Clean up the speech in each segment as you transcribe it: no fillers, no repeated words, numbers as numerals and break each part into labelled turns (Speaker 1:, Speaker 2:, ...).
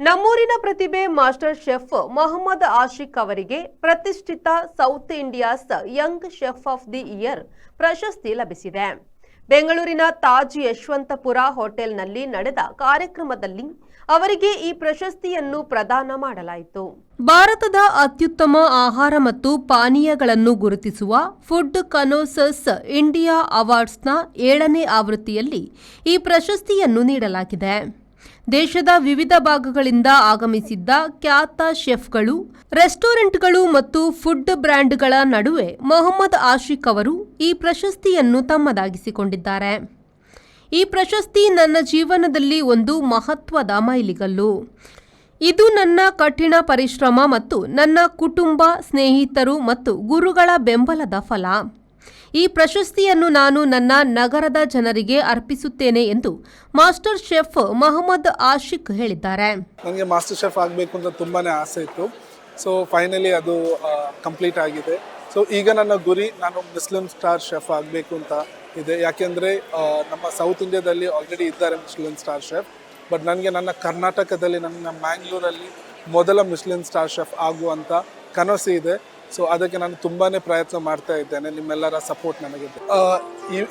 Speaker 1: ನಮ್ಮೂರಿನ ಪ್ರತಿಭೆ master chef Mohammed Ashiq ಅವರಿಗೆ ಪ್ರತಿಷ್ಠಿತ south India's Young chef of the year ಪ್ರಶಸ್ತಿ ಲಭಿಸಿದೆ. ಬೆಂಗಳೂರಿನ ತಾಜ್ ಯಶವಂತಪುರ ಹೋಟೆಲ್ನಲ್ಲಿ ನಡೆದ ಕಾರ್ಯಕ್ರಮದಲ್ಲಿ ಅವರಿಗೆ ಈ ಪ್ರಶಸ್ತಿಯನ್ನು ಪ್ರದಾನ ಮಾಡಲಾಯಿತು. ಭಾರತದ ಅತ್ಯುತ್ತಮ ಆಹಾರ ಮತ್ತು ಪಾನೀಯಗಳನ್ನು ಗುರುತಿಸುವ ಫುಡ್ ಕನೋಸರ್ಸ್ ಇಂಡಿಯಾ ಅವಾರ್ಡ್ಸ್ನ 7ನೇ ಆವೃತ್ತಿಯಲ್ಲಿ ಈ ಪ್ರಶಸ್ತಿಯನ್ನು ನೀಡಲಾಗಿದೆ. ದೇಶದ ವಿವಿಧ ಭಾಗಗಳಿಂದ ಆಗಮಿಸಿದ್ದ ಖ್ಯಾತ ಶೆಫ್ಗಳು, ರೆಸ್ಟೋರೆಂಟ್ಗಳು ಮತ್ತು ಫುಡ್ ಬ್ರ್ಯಾಂಡ್ಗಳ ನಡುವೆ ಮೊಹಮ್ಮದ್ ಆಶಿಕ್ ಅವರು ಈ ಪ್ರಶಸ್ತಿಯನ್ನು ತಮ್ಮದಾಗಿಸಿಕೊಂಡಿದ್ದಾರೆ. ಈ ಪ್ರಶಸ್ತಿ ನನ್ನ ಜೀವನದಲ್ಲಿ ಒಂದು ಮಹತ್ವದ ಮೈಲಿಗಲ್ಲು. ಇದು ನನ್ನ ಕಠಿಣ ಪರಿಶ್ರಮ ಮತ್ತು ನನ್ನ ಕುಟುಂಬ, ಸ್ನೇಹಿತರು ಮತ್ತು ಗುರುಗಳ ಬೆಂಬಲದ ಫಲ. ಈ ಪ್ರಶಸ್ತಿಯನ್ನು ನಾನು ನನ್ನ ನಗರದ ಜನರಿಗೆ ಅರ್ಪಿಸುತ್ತೇನೆ ಎಂದು ಮಾಸ್ಟರ್ ಶೆಫ್ ಮೊಹಮ್ಮದ್ ಆಶಿಕ್ ಹೇಳಿದ್ದಾರೆ.
Speaker 2: ನನಗೆ ಮಾಸ್ಟರ್ ಶೆಫ್ ಆಗಬೇಕು ಅಂತ ತುಂಬಾನೇ ಆಸೆ ಇತ್ತು. ಸೊ ಫೈನಲಿ ಅದು ಕಂಪ್ಲೀಟ್ ಆಗಿದೆ. ಸೊ ಈಗ ನನ್ನ ಗುರಿ ನಾನು ಮುಸ್ಲಿಂ ಸ್ಟಾರ್ ಶೆಫ್ ಆಗಬೇಕು ಅಂತ ಇದೆ. ಯಾಕೆಂದರೆ ನಮ್ಮ ಸೌತ್ ಇಂಡಿಯಾದಲ್ಲಿ ಆಲ್ರೆಡಿ ಇದ್ದಾರೆ ಮುಸ್ಲಿಂ ಸ್ಟಾರ್ ಶೆಫ್. ಬಟ್ ನನಗೆ ನನ್ನ ಕರ್ನಾಟಕದಲ್ಲಿ, ನನ್ನ ಮ್ಯಾಂಗ್ಳೂರಲ್ಲಿ ಮೊದಲ ಮುಸ್ಲಿಂ ಸ್ಟಾರ್ ಶೆಫ್ ಆಗುವಂಥ ಕನಸು ಇದೆ. ಸೊ ಅದಕ್ಕೆ ನಾನು ತುಂಬಾ ಪ್ರಯತ್ನ ಮಾಡ್ತಾ ಇದ್ದೇನೆ. ನಿಮ್ಮೆಲ್ಲರ ಸಪೋರ್ಟ್ ನನಗಿದೆ.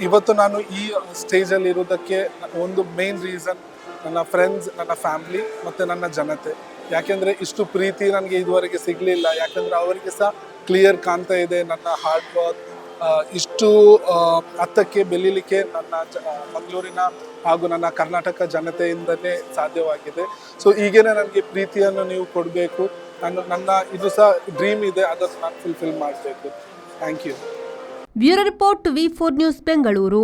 Speaker 2: ಇವತ್ತು ನಾನು ಈ ಸ್ಟೇಜಲ್ಲಿ ಇರೋದಕ್ಕೆ ಒಂದು ಮೇನ್ ರೀಸನ್ ನನ್ನ ಫ್ರೆಂಡ್ಸ್, ನನ್ನ ಫ್ಯಾಮಿಲಿ ಮತ್ತು ನನ್ನ ಜನತೆ. ಯಾಕೆಂದರೆ ಇಷ್ಟು ಪ್ರೀತಿ ನನಗೆ ಇದುವರೆಗೆ ಸಿಗಲಿಲ್ಲ. ಯಾಕೆಂದರೆ ಅವರಿಗೆ ಸಹ ಕ್ಲಿಯರ್ ಕಾಣ್ತಾ ಇದೆ ನನ್ನ ಹಾರ್ಡ್ ವರ್ಕ್ ಇಷ್ಟು ಹತ್ತಕ್ಕೆ ಬೆಳೀಲಿಕ್ಕೆ ನನ್ನ ಮಂಗಳೂರಿನ ಹಾಗೂ ನನ್ನ ಕರ್ನಾಟಕ ಜನತೆಯಿಂದಲೇ ಸಾಧ್ಯವಾಗಿದೆ. ಸೊ ಈಗೇನೆ ನನಗೆ ಪ್ರೀತಿಯನ್ನು ನೀವು ಕೊಡಬೇಕು. ನನ್ನ ಇದು ಸಹ ಡ್ರೀಮ್ ಇದೆ, ಅದನ್ನು ನಾನು ಫುಲ್ಫಿಲ್ ಮಾಡಬೇಕು. Thank you.
Speaker 1: Bureau report V4 news Bengaluru.